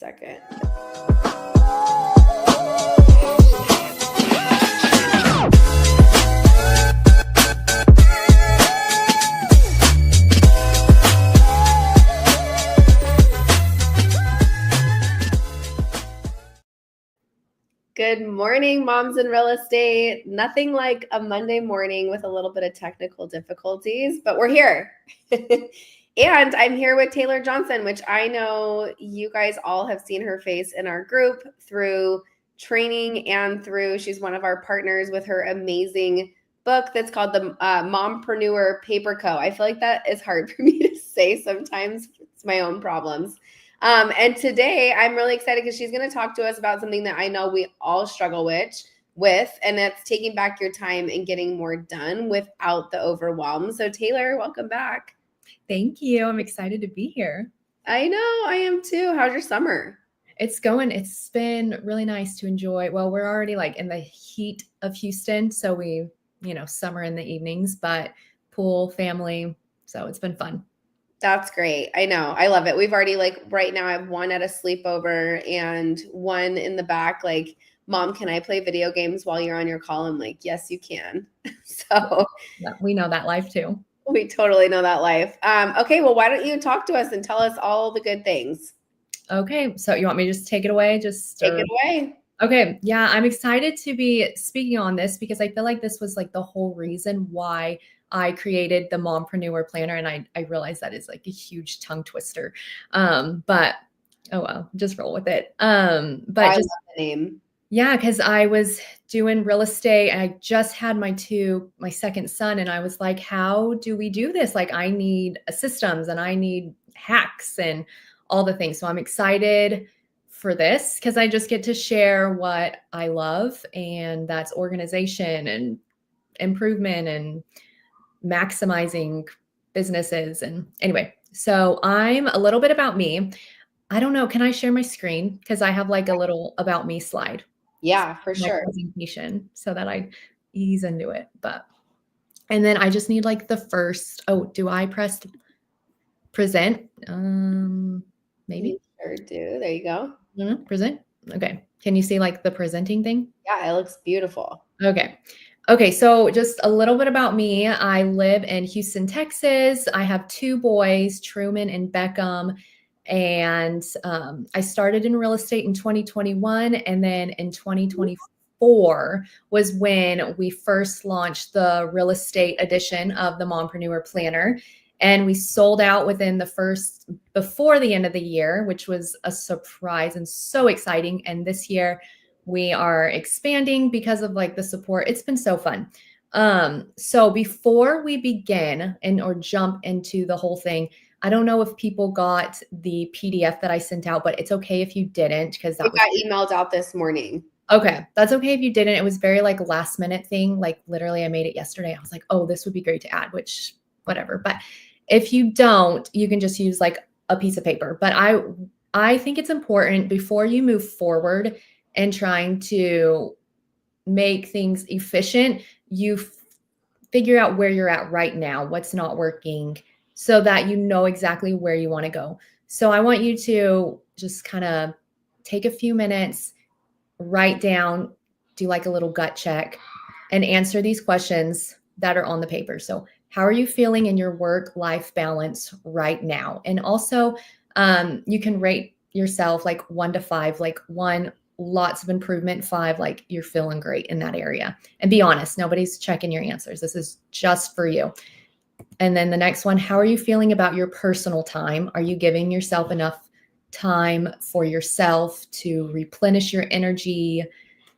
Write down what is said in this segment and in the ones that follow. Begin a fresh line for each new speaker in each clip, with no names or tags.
Second. Good morning, moms in real estate. Nothing like a Monday morning with a little bit of technical difficulties, but we're here. And I'm here with Taylor Johnson, which I know you guys all have seen her face in our group through training and through, she's one of our partners with her amazing book that's called the Mompreneur Paper Co. I feel like that is hard for me to say sometimes. It's my own problems. And today I'm really excited because she's going to talk to us about something that I know we all struggle with, and that's taking back your time and getting more done without the overwhelm. So Taylor, welcome back.
Thank you. I'm excited to be here.
I know, I am too. How's your summer?
It's been really nice to enjoy. Well, we're already like in the heat of Houston, so we, summer in the evenings, but pool, family, so it's been fun.
That's great. I know. I love it. We've already right now I have one at a sleepover and one in the back like, Mom, can I play video games while you're on your call? I'm like, yes, you can. So
yeah, we know that life too.
We totally know that life. Okay, well, why don't you talk to us and tell us all the good things?
Okay, so you want me to just take it away?
Take it away.
Okay, yeah, I'm excited to be speaking on this because I feel like this was like the whole reason why I created the Mompreneur Planner, and I realized that is like a huge tongue twister. But oh well, just roll with it. But
I
just
love the name.
Yeah, because I was doing real estate. I just had my second son, and I was like, how do we do this? Like, I need systems and I need hacks and all the things. So I'm excited for this because I just get to share what I love, and that's organization and improvement and maximizing businesses. And anyway, so I'm a little bit about me. I don't know. Can I share my screen? Because I have like a little about me slide.
Yeah, for
My
sure.
presentation so that I ease into it. And then I just need like the first, do I press present? Maybe.
You sure do. There you go.
Present. Okay. Can you see like the presenting thing?
Yeah, it looks beautiful.
Okay. So just a little bit about me. I live in Houston, Texas. I have two boys, Truman and Beckham. And I started in real estate in 2021. And then in 2024 was when we first launched the real estate edition of the Mompreneur Planner. And we sold out before the end of the year, which was a surprise and so exciting. And this year we are expanding because of like the support. It's been so fun. So before we begin or jump into the whole thing, I don't know if people got the PDF that I sent out, but it's okay if you didn't because that
got emailed out this morning.
Okay, that's okay if you didn't. It was very like last minute thing. Like literally I made it yesterday. I was like, oh, this would be great to add, which whatever. But if you don't, you can just use like a piece of paper. But I think it's important before you move forward and trying to make things efficient, you figure out where you're at right now, what's not working, so that you know exactly where you want to go. So I want you to just kind of take a few minutes, write down, do like a little gut check, and answer these questions that are on the paper. So how are you feeling in your work-life balance right now? And also, you can rate yourself like 1 to 5, like 1, lots of improvement, 5, like you're feeling great in that area. And be honest, nobody's checking your answers. This is just for you. And then the next one, how are you feeling about your personal time? Are you giving yourself enough time for yourself to replenish your energy,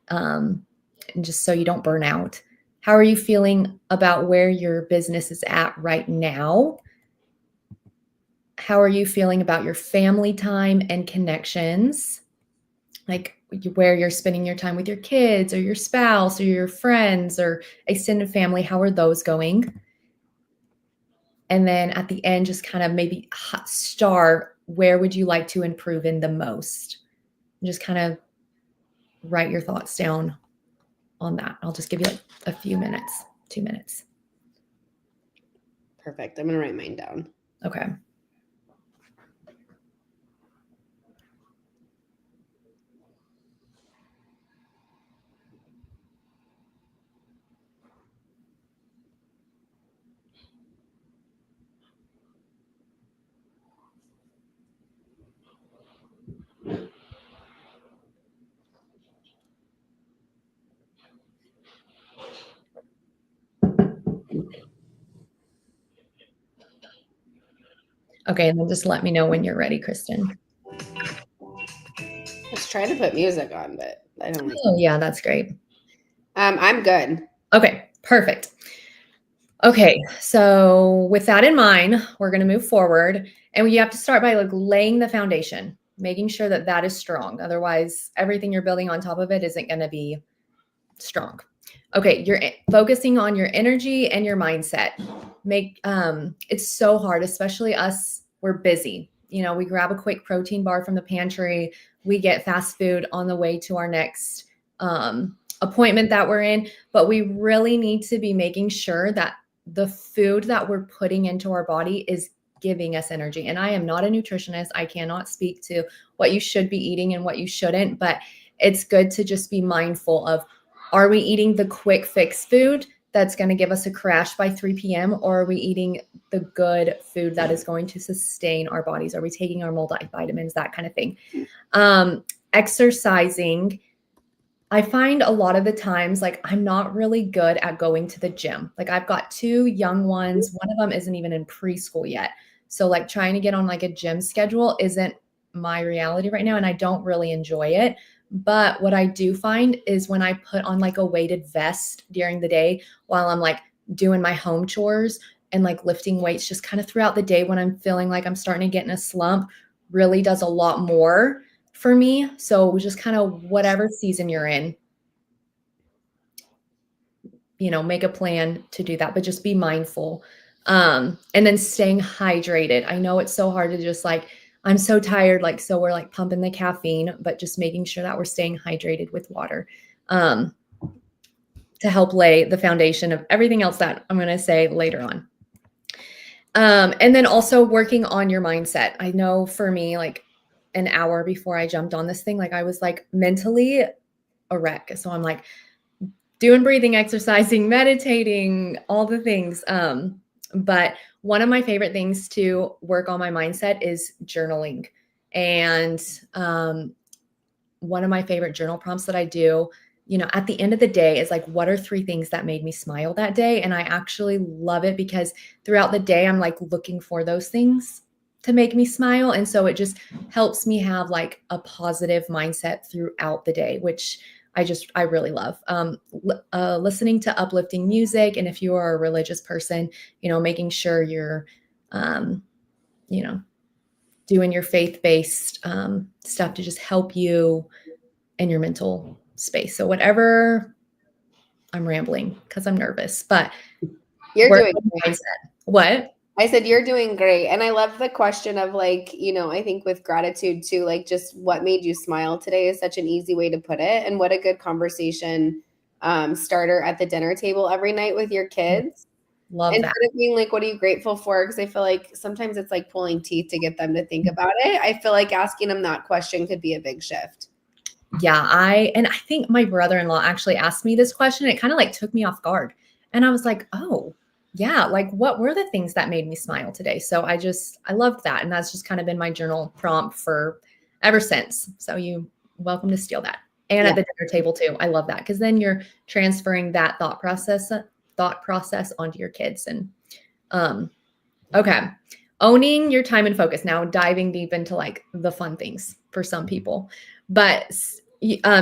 and just so you don't burn out? How are you feeling about where your business is at right now? How are you feeling about your family time and connections? Like where you're spending your time with your kids or your spouse or your friends or extended family, how are those going? And then at the end, just kind of maybe hot star, where would you like to improve in the most? And just kind of write your thoughts down on that. I'll just give you like a few minutes, 2 minutes.
Perfect. I'm going to write mine down.
Okay. Okay, and then just let me know when you're ready, Kristen.
I was trying to put music on, but I don't.
Oh, yeah, that's great.
I'm good.
Okay, perfect. Okay, so with that in mind, we're going to move forward, and you have to start by like laying the foundation, making sure that that is strong. Otherwise, everything you're building on top of it isn't going to be strong. Okay, you're focusing on your energy and your mindset. It's so hard, especially us. We're busy. You know, we grab a quick protein bar from the pantry. We get fast food on the way to our next appointment that we're in, but we really need to be making sure that the food that we're putting into our body is giving us energy. And I am not a nutritionist. I cannot speak to what you should be eating and what you shouldn't, but it's good to just be mindful of, are we eating the quick fix food that's going to give us a crash by 3 p.m. or are we eating the good food that is going to sustain our bodies? Are we taking our multivitamins, that kind of thing? Exercising. I find a lot of the times, like, I'm not really good at going to the gym. Like, I've got 2 young ones. One of them isn't even in preschool yet. So, like, trying to get on like a gym schedule isn't my reality right now, and I don't really enjoy it. But what I do find is when I put on like a weighted vest during the day while I'm like doing my home chores and like lifting weights just kind of throughout the day when I'm feeling like I'm starting to get in a slump, really does a lot more for me. So just kind of whatever season you're in, you know, make a plan to do that, but just be mindful. And then staying hydrated. I know it's so hard to just like, I'm so tired, like, so we're like pumping the caffeine, but just making sure that we're staying hydrated with water um, to help lay the foundation of everything else that I'm going to say later on. And then also working on your mindset. I know for me, like an hour before I jumped on this thing, like I was like mentally a wreck. So I'm like doing breathing, exercising, meditating, all the things. But one of my favorite things to work on my mindset is journaling. And one of my favorite journal prompts that I do, you know, at the end of the day is like, what are 3 things that made me smile that day? And I actually love it because throughout the day, I'm like looking for those things to make me smile. And so it just helps me have like a positive mindset throughout the day, which I really love. Listening to uplifting music. And if you are a religious person, you know, making sure you're, you know, doing your faith-based stuff to just help you in your mental space. So whatever, I'm rambling because I'm nervous, but
You're
work
doing
on
great.
mindset. What?
I said you're doing great. And I love the question of like, I think with gratitude too, like just what made you smile today is such an easy way to put it. And what a good conversation starter at the dinner table every night with your kids.
Love
Instead
that.
of being like, what are you grateful for? Because I feel like sometimes it's like pulling teeth to get them to think about it. I feel like asking them that question could be a big shift.
Yeah, I think my brother-in-law actually asked me this question. It kind of like took me off guard. And I was like, "Oh, yeah, like what were the things that made me smile today?" So I loved that. And that's just kind of been my journal prompt for ever since. So you welcome to steal that. And
Yeah.
at the dinner table too. I love that because then you're transferring that thought process onto your kids. And okay. Owning your time and focus. Now diving deep into like the fun things for some people. But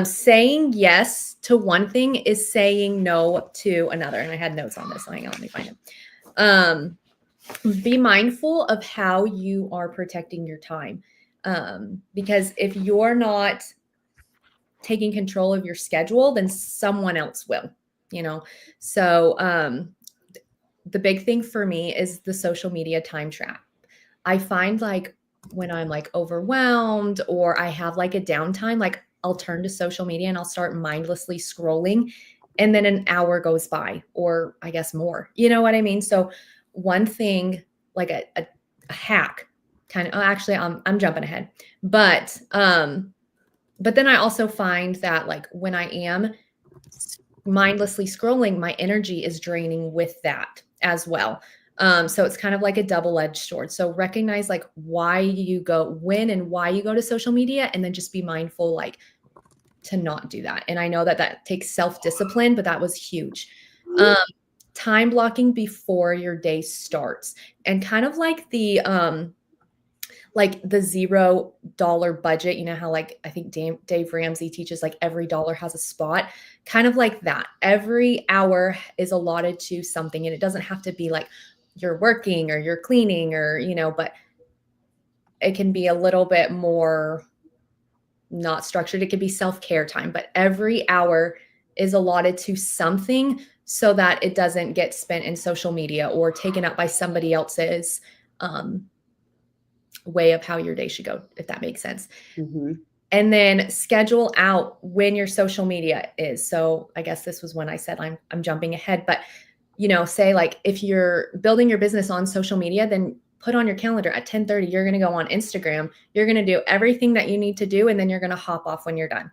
saying yes to one thing is saying no to another. And I had notes on this. So hang on, let me find it. Be mindful of how you are protecting your time. Because if you're not taking control of your schedule, then someone else will, you know? So the big thing for me is the social media time trap. I find like when I'm like overwhelmed or I have like a downtime, like I'll turn to social media and I'll start mindlessly scrolling and then an hour goes by or I guess more. You know what I mean? So one thing like a hack kind of actually I'm jumping ahead. But then I also find that like when I am mindlessly scrolling, my energy is draining with that as well. So it's kind of like a double-edged sword. So recognize like when and why you go to social media, and then just be mindful like to not do that. And I know that that takes self-discipline, but that was huge. Time blocking before your day starts, and kind of like like the $0 budget, you know how like I think Dave Ramsey teaches like every dollar has a spot, kind of like that. Every hour is allotted to something, and it doesn't have to be like you're working or you're cleaning or, you know, but it can be a little bit more not structured. It could be self-care time, but every hour is allotted to something so that it doesn't get spent in social media or taken up by somebody else's um, way of how your day should go, if that makes sense.
Mm-hmm.
And then schedule out when your social media is. So I guess this was when I said I'm jumping ahead, but you know, say like if you're building your business on social media, then put on your calendar at 10:30, you're going to go on Instagram, you're going to do everything that you need to do, and then you're going to hop off when you're done.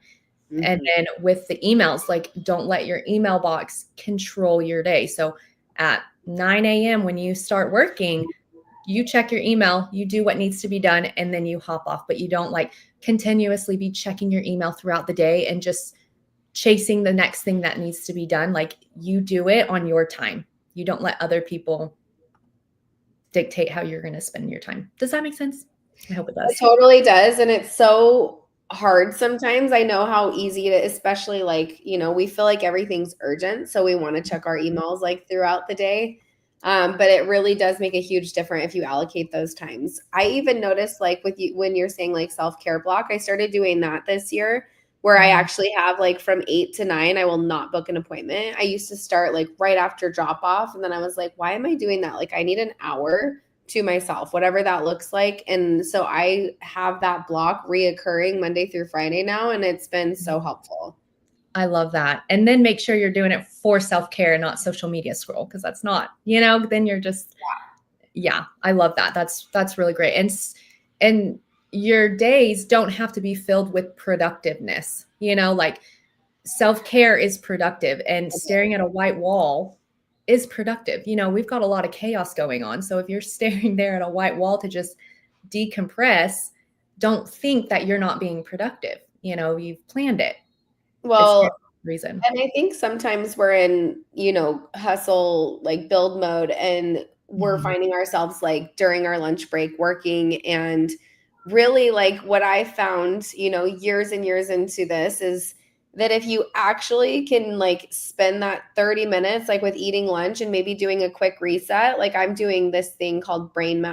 Mm-hmm.
And then with the emails, like don't let your email box control your day. So at 9 a.m. when you start working, you check your email, you do what needs to be done, and then you hop off. But you don't like continuously be checking your email throughout the day and just chasing the next thing that needs to be done. Like you do it on your time. You don't let other people dictate how you're going to spend your time. Does that make sense? I hope it does.
It totally does. And it's so hard sometimes. I know how easy it is, especially like, you know, we feel like everything's urgent. So we want to check our emails like throughout the day. But it really does make a huge difference if you allocate those times. I even noticed like with you when you're saying like self-care block, I started doing that this year where I actually have like from 8 to 9, I will not book an appointment. I used to start like right after drop off. And then I was like, why am I doing that? Like I need an hour to myself, whatever that looks like. And so I have that block reoccurring Monday through Friday now. And it's been so helpful.
I love that. And then make sure you're doing it for self-care and not social media scroll, because that's not, you know, then you're just, yeah, I love that. That's really great. And your days don't have to be filled with productiveness, you know, like self-care is productive and staring at a white wall is productive. You know, we've got a lot of chaos going on. So if you're staring there at a white wall to just decompress, don't think that you're not being productive. You know, you've planned it.
Well,
Reason.
and I think sometimes we're in, you know, hustle, like build mode, and we're finding ourselves like during our lunch break working. And really, like what I found, you know, years and years into this is that if you actually can like spend that 30 minutes, like with eating lunch and maybe doing a quick reset, like I'm doing this thing called brain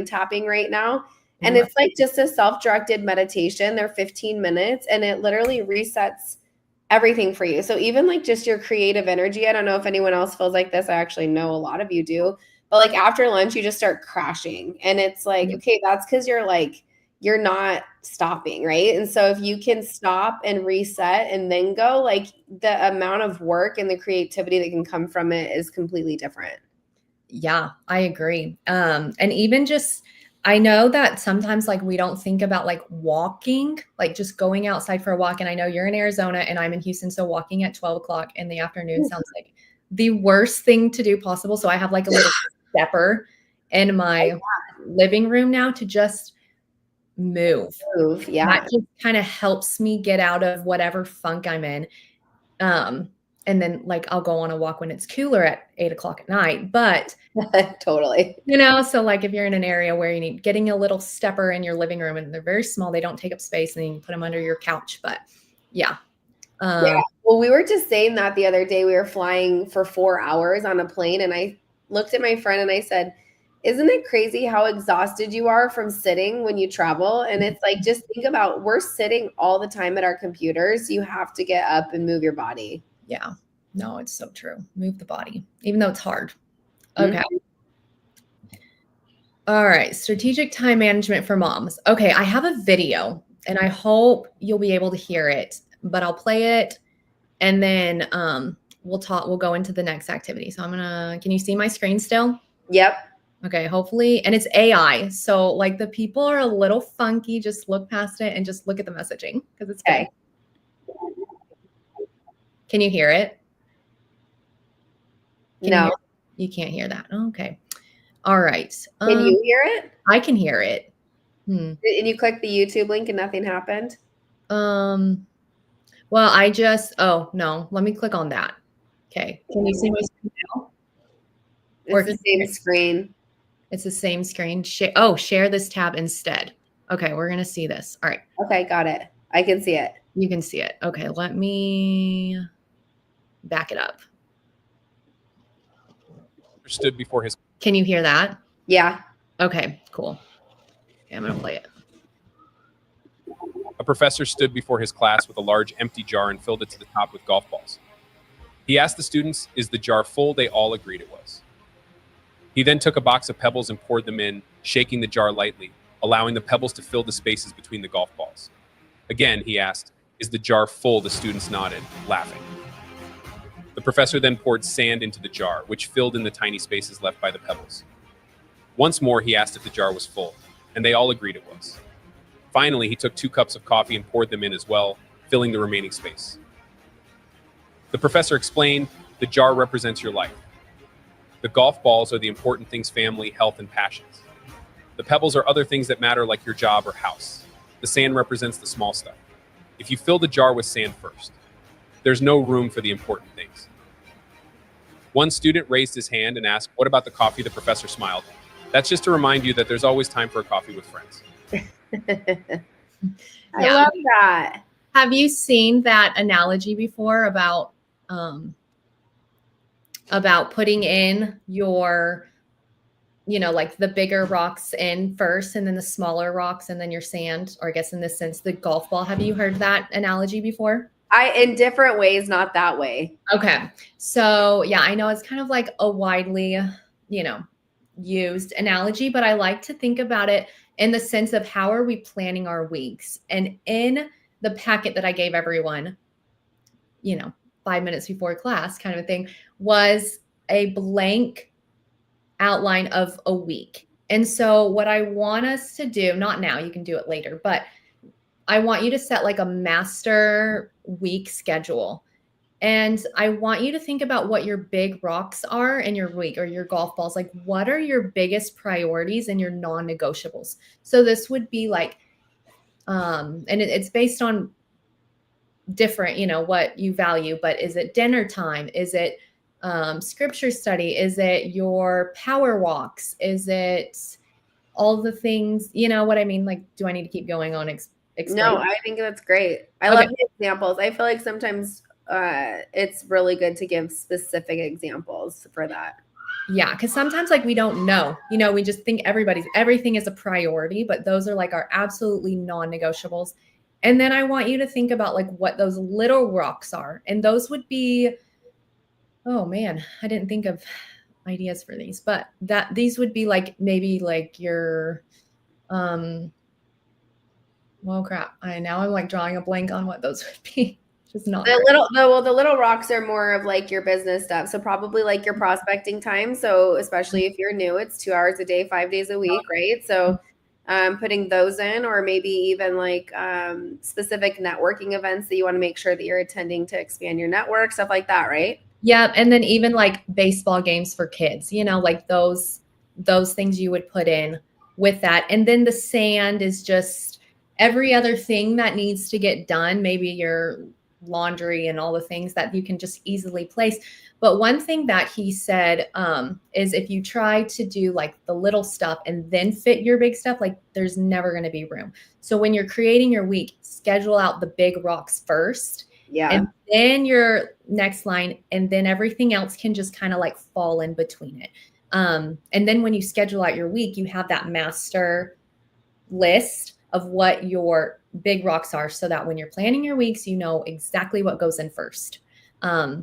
tapping right now. And it's like just a self-directed meditation. They're 15 minutes and it literally resets everything for you. So even like just your creative energy, I don't know if anyone else feels like this. I actually know a lot of you do. But like after lunch, you just start crashing. And it's like, okay, that's because you're not stopping, right? And so if you can stop and reset and then go, like the amount of work and the creativity that can come from it is completely different.
Yeah, I agree. And even just, I know that sometimes like we don't think about like walking, like just going outside for a walk. And I know you're in Arizona and I'm in Houston. So walking at 12 o'clock in the afternoon sounds like the worst thing to do possible. So I have like a little stepper in my living room now to just move.
Yeah.
That just kind of helps me get out of whatever funk I'm in. And then like I'll go on a walk when it's cooler at 8 o'clock at night. But
Totally.
you know, so like if you're in an area where you need getting a little stepper in your living room and they're very small, they don't take up space and you can put them under your couch. But yeah.
Yeah. Well, we were just saying that the other day. We were flying for 4 hours on a plane, and I looked at my friend and I said, isn't it crazy how exhausted you are from sitting when you travel? And it's like, just think about, we're sitting all the time at our computers. You have to get up and move your body.
Yeah. No, it's so true. Move the body, even though it's hard. Okay. All right. Strategic time management for moms. Okay. I have a video and I hope you'll be able to hear it, but I'll play it and then we'll go into the next activity. So can you see my screen still?
Yep.
Okay, hopefully, and it's AI. So like the people are a little funky. Just look past it and just look at the messaging because it's okay. Can you hear it?
No.
You can't hear that. Okay. All right.
Can you hear it?
I can hear it.
And you click the YouTube link and nothing happened?
Well, oh no, let me click on that. Okay. Can you see my screen now?
It's the same screen.
It's the same screen. Share this tab instead. Okay, we're going to see this. All right.
Okay, got it. I can see it.
You can see it. Okay, let me back it up.
Stood before his.
Can you hear that?
Yeah.
Okay, cool. Okay, I'm going to play it.
A professor stood before his class with a large empty jar and filled it to the top with golf balls. He asked the students, "Is the jar full?" They all agreed it was. He then took a box of pebbles and poured them in, shaking the jar lightly, allowing the pebbles to fill the spaces between the golf balls. Again, he asked, "Is the jar full?" The students nodded, laughing. The professor then poured sand into the jar, which filled in the tiny spaces left by the pebbles. Once more, he asked if the jar was full, and they all agreed it was. Finally, he took 2 cups of coffee and poured them in as well, filling the remaining space. The professor explained, "The jar represents your life. The golf balls are the important things: family, health, and passions. The pebbles are other things that matter, like your job or house. The sand represents the small stuff. If you fill the jar with sand first, there's no room for the important things." One student raised his hand and asked, "What about the coffee?" The professor smiled. "That's just to remind you that there's always time for a coffee with friends."
I love that.
Have you seen that analogy before about putting in your, like the bigger rocks in first and then the smaller rocks and then your sand, or I guess in this sense, the golf ball? Have you heard that analogy before?
In different ways, not that way.
Okay. So yeah, I know it's kind of like a widely, used analogy, but I like to think about it in the sense of how are we planning our weeks? And in the packet that I gave everyone, 5 minutes before class kind of a thing, was a blank outline of a week. And so what I want us to do, not now, you can do it later, but I want you to set like a master week schedule. And I want you to think about what your big rocks are in your week, or your golf balls. Like, what are your biggest priorities and your non-negotiables? So this would be like, and it's based on different, what you value, but is it dinner time? Is it scripture study? Is it your power walks? Is it all the things, you know what I mean? Like, do I need to keep going on explain?
No, I think that's great. I love the examples. I feel like sometimes it's really good to give specific examples for that.
Yeah, because sometimes like we don't know, we just think everything is a priority, but those are like our absolutely non-negotiables. And then I want you to think about like what those little rocks are. And those would be, oh man, I didn't think of ideas for these, but these would be like maybe like your well crap. Now I'm like drawing a blank on what those would be. Just not
the little rocks are more of like your business stuff. So probably like your prospecting time. So especially if you're new, it's 2 hours a day, 5 days a week, right? So putting those in, or maybe even like specific networking events that you want to make sure that you're attending to expand your network, stuff like that, right?
Yeah. And then even like baseball games for kids, like those things you would put in with that. And then the sand is just every other thing that needs to get done, maybe your laundry and all the things that you can just easily place. But one thing that he said is if you try to do like the little stuff and then fit your big stuff, like there's never going to be room. So when you're creating your week, schedule out the big rocks first.
Yeah.
And then your next line, and then everything else can just kind of like fall in between it. And then when you schedule out your week, you have that master list of what your big rocks are, so that when you're planning your weeks, you know exactly what goes in first.
I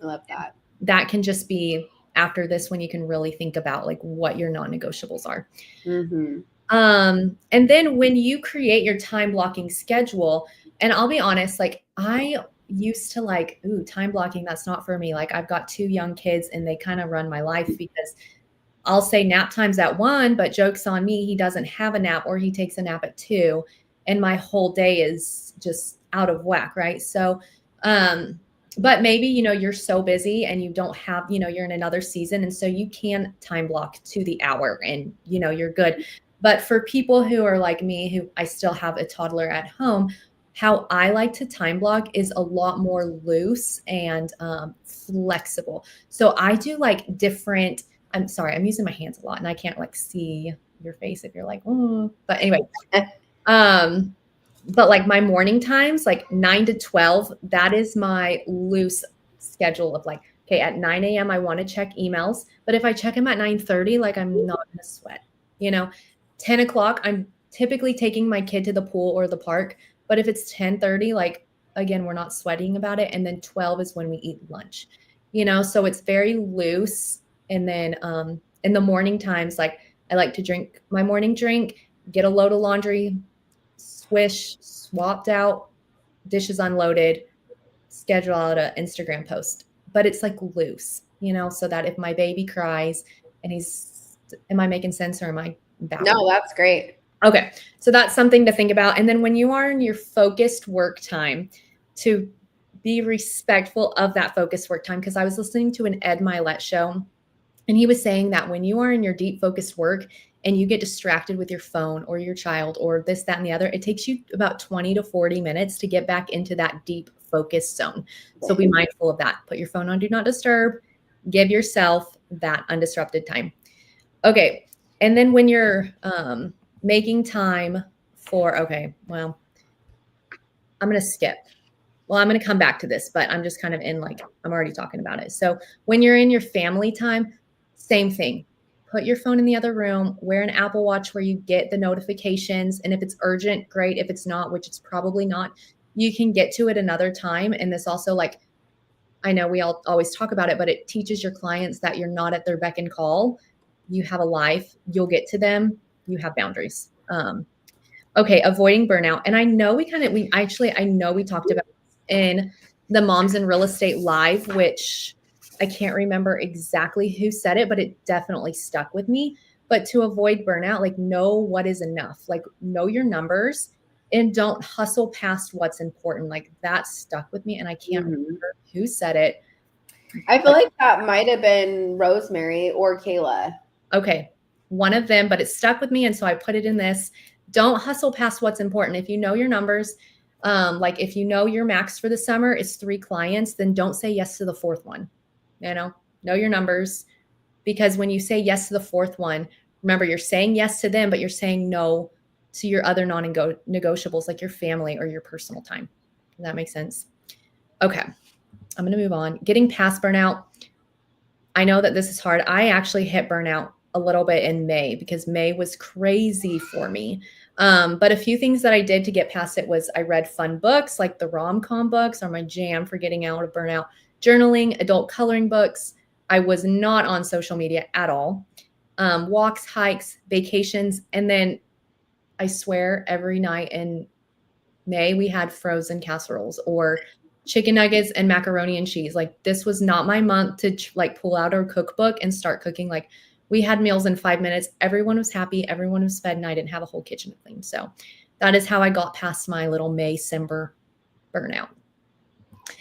love that.
That can just be after this when you can really think about like what your non-negotiables are.
Mm-hmm.
And then when you create your time blocking schedule, and I'll be honest, like I used to like, time blocking, that's not for me. Like I've got 2 young kids and they kind of run my life, because I'll say nap time's at 1, but joke's on me, he doesn't have a nap, or he takes a nap at 2, and my whole day is just out of whack, right? So, but maybe, you're so busy and you don't have, you're in another season, and so you can time block to the hour and, you're good. But for people who are like me, who I still have a toddler at home, how I like to time block is a lot more loose and flexible. So I do like different I'm sorry, I'm using my hands a lot and I can't like see your face if you're like, mm. But anyway, but like my morning times, like 9 to 12, that is my loose schedule of like, okay, at 9 a.m. I want to check emails, but if I check them at 9:30, like I'm not gonna sweat, 10 o'clock, I'm typically taking my kid to the pool or the park, but if it's 10:30, like again, we're not sweating about it. And then 12 is when we eat lunch, so it's very loose. And then in the morning times, like I like to drink my morning drink, get a load of laundry, swish, swapped out, dishes unloaded, schedule out an Instagram post. But it's like loose, so that if my baby cries and am I making sense or am I babbling?
No, that's great.
Okay. So that's something to think about. And then when you are in your focused work time, to be respectful of that focused work time, because I was listening to an Ed Milet show, and he was saying that when you are in your deep focused work and you get distracted with your phone or your child or this, that, and the other, it takes you about 20 to 40 minutes to get back into that deep focus zone. So be mindful of that. Put your phone on do not disturb. Give yourself that undisrupted time. Okay. And then when you're making time for, okay, well, I'm going to skip. Well, I'm going to come back to this, but I'm just kind of in like, I'm already talking about it. So when you're in your family time, same thing. Put your phone in the other room, wear an Apple Watch where you get the notifications. And if it's urgent, great. If it's not, which it's probably not, you can get to it another time. And this also, like, I know we all always talk about it, but it teaches your clients that you're not at their beck and call. You have a life, you'll get to them, you have boundaries. Okay, avoiding burnout. And I know we talked about in the Moms in Real Estate Live, which I can't remember exactly who said it, but it definitely stuck with me. But to avoid burnout, like know what is enough, like know your numbers and don't hustle past what's important. Like that stuck with me. And I can't remember who said it.
I feel like that might have been Rosemary or Kayla.
Okay, one of them, but it stuck with me. And so I put it in this. Don't hustle past what's important. If you know your numbers, like if you know your max for the summer is 3 clients, then don't say yes to the 4th one. Know your numbers, because when you say yes to the 4th one, remember you're saying yes to them, but you're saying no to your other non-negotiables like your family or your personal time. Does that make sense? Okay, I'm going to move on. Getting past burnout. I know that this is hard. I actually hit burnout a little bit in May because May was crazy for me. But a few things that I did to get past it was I read fun books, like the rom-com books are my jam for getting out of burnout. Journaling, adult coloring books. I was not on social media at all. Walks, hikes, vacations. And then I swear every night in May we had frozen casseroles or chicken nuggets and macaroni and cheese. Like this was not my month to like pull out our cookbook and start cooking. Like we had meals in 5 minutes. Everyone was happy. Everyone was fed and I didn't have a whole kitchen to clean. So that is how I got past my little May-Cember burnout.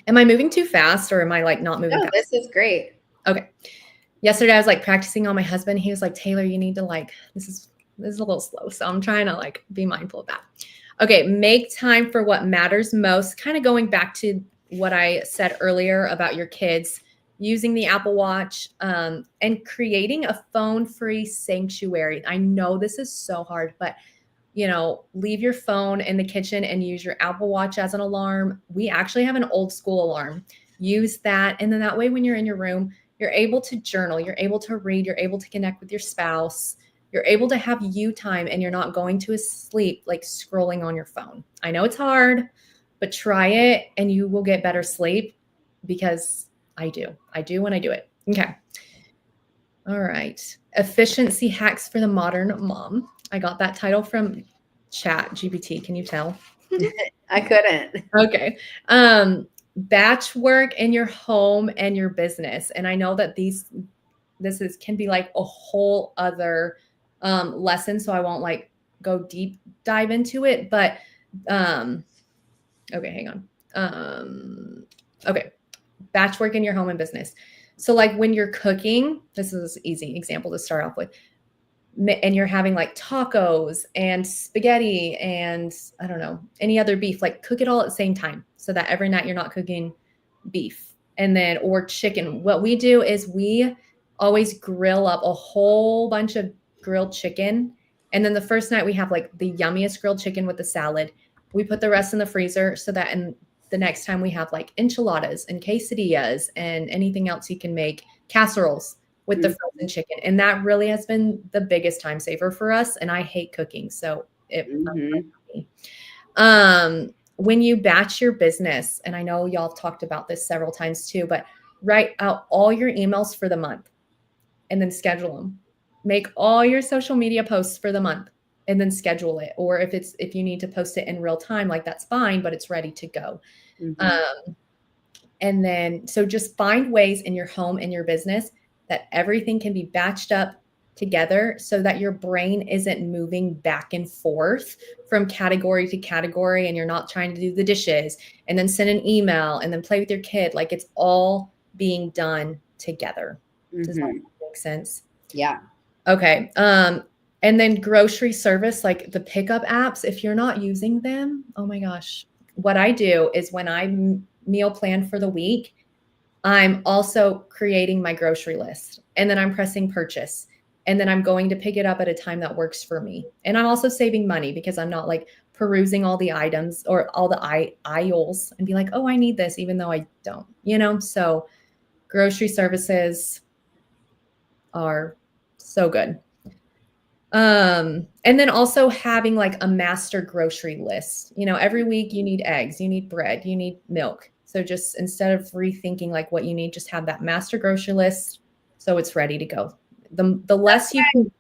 Am I moving too fast or am I like not moving fast?
This is great.
Okay. Yesterday I was like practicing on my husband. He was like, Taylor, you need to like, this is a little slow. So I'm trying to like be mindful of that. Okay. Make time for what matters most. Kind of going back to what I said earlier about your kids using the Apple Watch and creating a phone-free sanctuary. I know this is so hard, but leave your phone in the kitchen and use your Apple Watch as an alarm. We actually have an old school alarm. Use that. And then that way, when you're in your room, you're able to journal, you're able to read, you're able to connect with your spouse, you're able to have you time and you're not going to sleep like scrolling on your phone. I know it's hard, but try it and you will get better sleep because I do when I do it. Okay. All right. Efficiency hacks for the modern mom. I got that title from ChatGPT. Can you tell?
I couldn't.
Okay. Batch work in your home and your business. And I know that can be like a whole other lesson. So I won't like go deep dive into it, but okay, hang on. Okay. Batch work in your home and business. So like when you're cooking, this is an easy example to start off with, and you're having like tacos and spaghetti and I don't know, any other beef, like cook it all at the same time so that every night you're not cooking beef or chicken. What we do is we always grill up a whole bunch of grilled chicken. And then the first night we have like the yummiest grilled chicken with the salad. We put the rest in the freezer so that in the next time we have like enchiladas and quesadillas and anything else you can make, casseroles with the frozen chicken. And that really has been the biggest time saver for us. And I hate cooking. So when you batch your business, and I know y'all have talked about this several times too, but write out all your emails for the month and then schedule them. Make all your social media posts for the month and then schedule it. Or if you need to post it in real time, like that's fine, but it's ready to go. And then, so just find ways in your home and your business that everything can be batched up together so that your brain isn't moving back and forth from category to category, and you're not trying to do the dishes and then send an email and then play with your kid. Like it's all being done together. Does that make sense?
Yeah.
Okay. And then grocery service, like the pickup apps, if you're not using them, oh my gosh, what I do is when I meal plan for the week, I'm also creating my grocery list, and then I'm pressing purchase, and then I'm going to pick it up at a time that works for me. And I'm also saving money because I'm not like perusing all the items or all the aisles and be like, oh, I need this, even though I don't, so grocery services are so good. And then also having like a master grocery list, every week you need eggs, you need bread, you need milk. So just instead of rethinking like what you need, just have that master grocery list so it's ready to go. The less you can,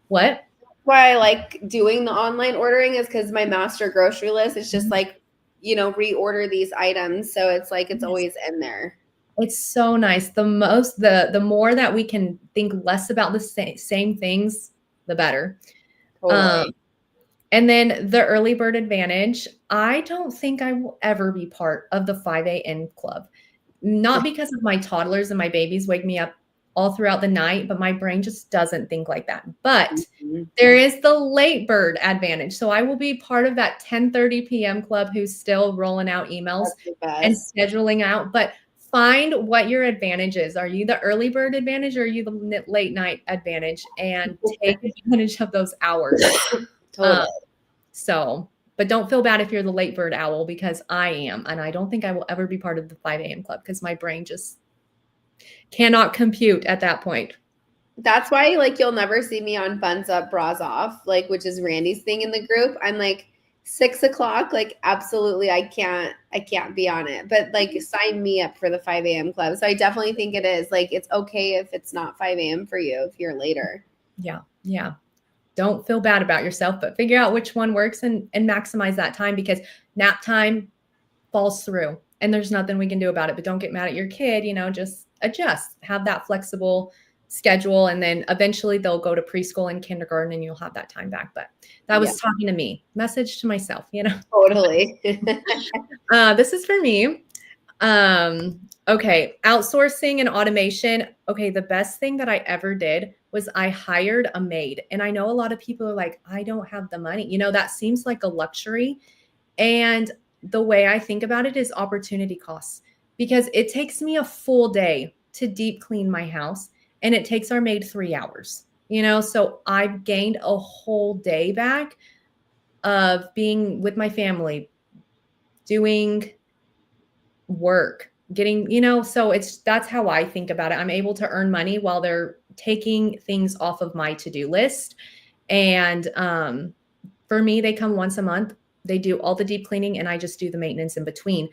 what?
Why I like doing the online ordering is because my master grocery list is just like, reorder these items. So it's like, it's always in there.
It's so nice. The more that we can think less about the same things, the better.
Totally.
And then the early bird advantage, I don't think I will ever be part of the 5 a.m. club. Not because of my toddlers and my babies wake me up all throughout the night, but my brain just doesn't think like that. But there is the late bird advantage. So I will be part of that 10:30 p.m. club who's still rolling out emails and scheduling out. But find what your advantage is. Are you the early bird advantage or are you the late night advantage? And take advantage of those hours.
Totally.
But don't feel bad if you're the late bird owl, because I am. And I don't think I will ever be part of the 5 a.m. club because my brain just cannot compute at that point.
That's why like you'll never see me on buns up, bras off, like, which is Randy's thing in the group. I'm like 6 o'clock, like absolutely I can't be on it. But like sign me up for the 5 a.m. club. So I definitely think it is like it's okay if it's not 5 a.m. for you if you're later.
Yeah. Yeah. Don't feel bad about yourself, but figure out which one works and maximize that time, because nap time falls through and there's nothing we can do about it. But don't get mad at your kid, just adjust, have that flexible schedule. And then eventually they'll go to preschool and kindergarten and you'll have that time back. But that was talking to me, message to myself,
Totally.
This is for me. Okay. Outsourcing and automation. Okay. The best thing that I ever did was I hired a maid. And I know a lot of people are like, I don't have the money. That seems like a luxury. And the way I think about it is opportunity costs, because it takes me a full day to deep clean my house and it takes our maid 3 hours, so I've gained a whole day back of being with my family, doing work, getting, so that's how I think about it. I'm able to earn money while they're taking things off of my to-do list. And for me, they come once a month. They do all the deep cleaning and I just do the maintenance in between.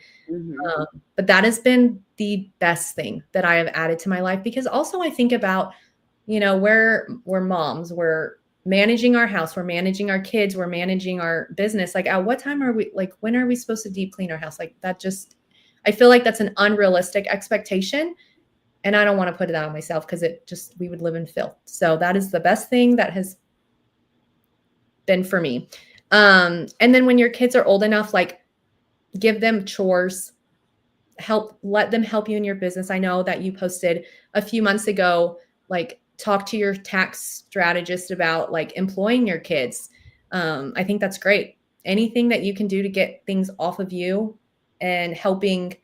But that has been the best thing that I have added to my life, because also I think about, we're moms, we're managing our house, we're managing our kids, we're managing our business. Like at what time when are we supposed to deep clean our house? Like that I feel like that's an unrealistic expectation. And I don't want to put it on myself because we would live in filth. So that is the best thing that has been for me. And then when your kids are old enough, like give them chores, let them help you in your business. I know that you posted a few months ago, like talk to your tax strategist about like employing your kids. I think that's great. Anything that you can do to get things off of you and helping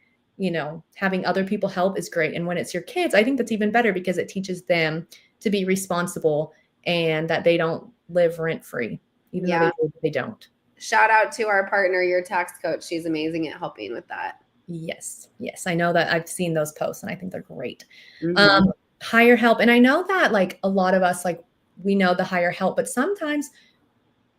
having other people help is great. And when it's your kids, I think that's even better because it teaches them to be responsible and that they don't live rent free, even though they don't.
Shout out to our partner, your tax coach. She's amazing at helping with that.
Yes. I know that I've seen those posts and I think they're great. Hire help. And I know that like a lot of us, like we know the hire help, but sometimes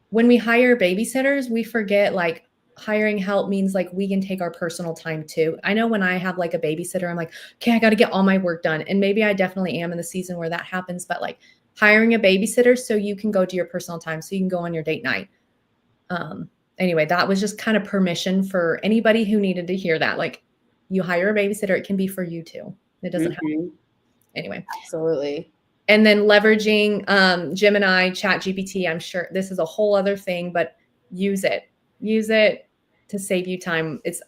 when we hire babysitters, we forget like hiring help means like we can take our personal time too. I know when I have like a babysitter, I'm like, okay, I got to get all my work done. And maybe I definitely am in the season where that happens, but like hiring a babysitter so you can go to your personal time, so you can go on your date night. Anyway, that was just kind of permission for anybody who needed to hear that. Like you hire a babysitter, it can be for you too. It doesn't have to. Anyway.
Absolutely.
And then leveraging Gemini, ChatGPT. I'm sure this is a whole other thing, but use it to save you time. It's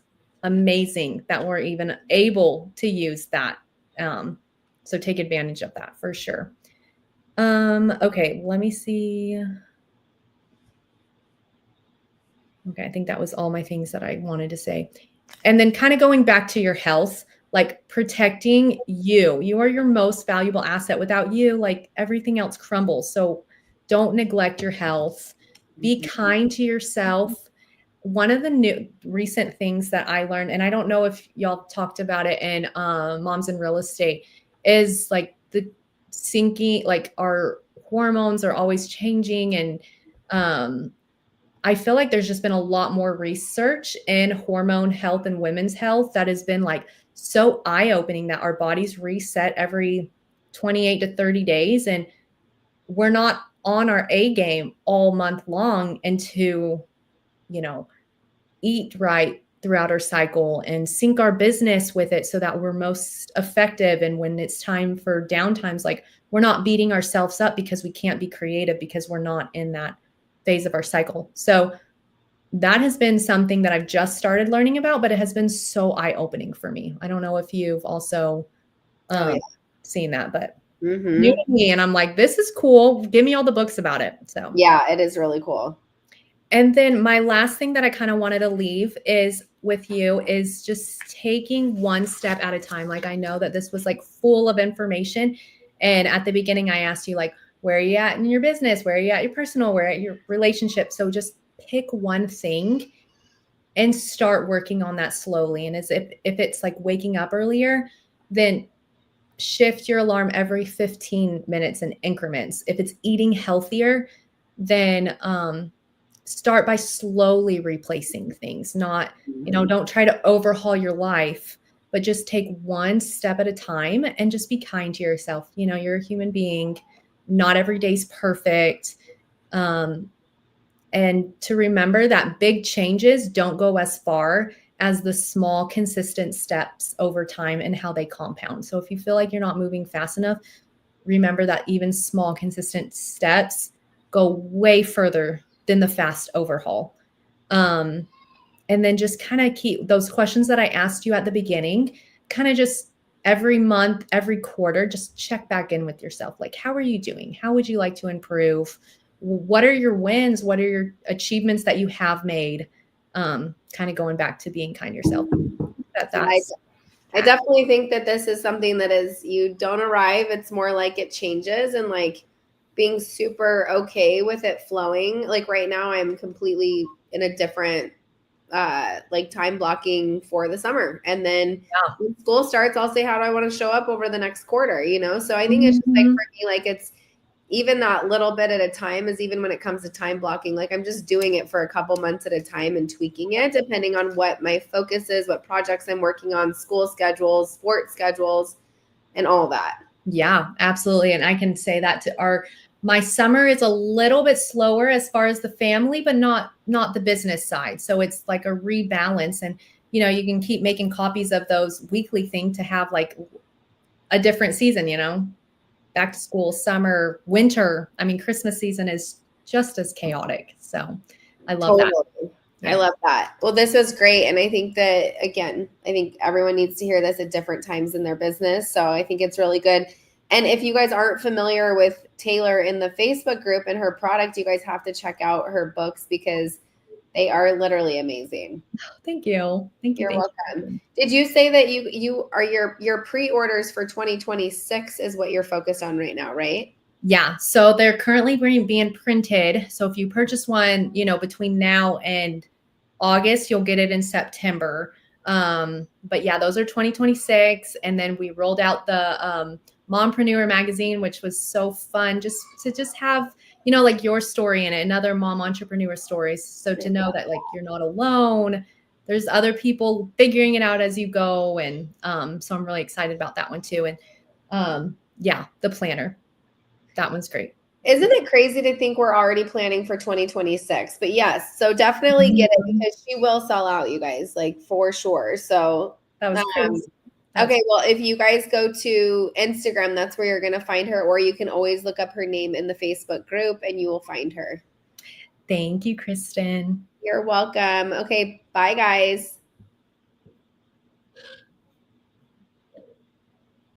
amazing that we're even able to use that. So take advantage of that for sure. Okay, let me see. Okay, I think that was all my things that I wanted to say. And then kind of going back to your health, like protecting you. You are your most valuable asset. Without you, like everything else crumbles. So don't neglect your health. Be kind to yourself. One of the new recent things that I learned, and I don't know if y'all talked about it in Moms in Real Estate, is like the sinking, like our hormones are always changing. And I feel like there's just been a lot more research in hormone health and women's health that has been like so eye-opening that our bodies reset every 28 to 30 days. And we're not on our A game all month long and to, eat right throughout our cycle and sync our business with it so that we're most effective. And when it's time for downtimes, like we're not beating ourselves up because we can't be creative because we're not in that phase of our cycle. So that has been something that I've just started learning about, but it has been so eye-opening for me. I don't know if you've also seen that, but new to me. And I'm like, this is cool. Give me all the books about it. So
yeah, it is really cool.
And then my last thing that I kind of wanted to leave is with you is just taking one step at a time. Like I know that this was like full of information. And at the beginning, I asked you like, where are you at in your business? Where are you at your personal? Where at your relationship? So just pick one thing and start working on that slowly. And as if it's like waking up earlier, then shift your alarm every 15 minutes in increments. If it's eating healthier, then start by slowly replacing things. Not, don't try to overhaul your life, but just take one step at a time and just be kind to yourself. You're a human being. Not every day's perfect. And to remember that big changes don't go as far as the small, consistent steps over time and how they compound. So if you feel like you're not moving fast enough, remember that even small, consistent steps go way further than the fast overhaul. And then just kind of keep those questions that I asked you at the beginning, kind of just every month, every quarter, just check back in with yourself. Like, how are you doing? How would you like to improve? What are your wins? What are your achievements that you have made? Kind of going back to being kind to yourself.
I definitely think that this is something that is, you don't arrive. It's more like it changes, and like being super okay with it flowing. Like right now I'm completely in a different like time blocking for the summer. And then when school starts, I'll say, how do I want to show up over the next quarter? So I think it's just like for me, like it's even that little bit at a time is even when it comes to time blocking, like I'm just doing it for a couple months at a time and tweaking it depending on what my focus is, what projects I'm working on, school schedules, sports schedules, and all that.
Yeah, absolutely. And I can say that to my summer is a little bit slower as far as the family, but not the business side. So it's like a rebalance, and you can keep making copies of those weekly things to have like a different season, back to school, summer, winter. I mean, Christmas season is just as chaotic. So I love that.
Yeah. I love that. Well, this was great. And I think that, again, I think everyone needs to hear this at different times in their business. So I think it's really good. And if you guys aren't familiar with Taylor in the Facebook group and her product, you guys have to check out her books because They are literally amazing.
Thank you. Thank you.
You're
Thank
welcome.
you.
Did you say that you are your pre-orders for 2026 is what you're focused on right now, right?
Yeah. So they're currently being printed. So if you purchase one, between now and August, you'll get it in September. But yeah, those are 2026. And then we rolled out the Mompreneur magazine, which was so fun just to have, like your story in it and other mom entrepreneur stories. So to know that like you're not alone, there's other people figuring it out as you go. And so I'm really excited about that one too. And yeah, the planner, that one's great.
Isn't it crazy to think we're already planning for 2026? But yes, so definitely get it because she will sell out, you guys, like for sure. So
That was crazy.
Okay, well, if you guys go to Instagram, that's where you're going to find her, or you can always look up her name in the Facebook group and you will find her.
Thank you, Kristen.
You're welcome. Okay, bye, guys.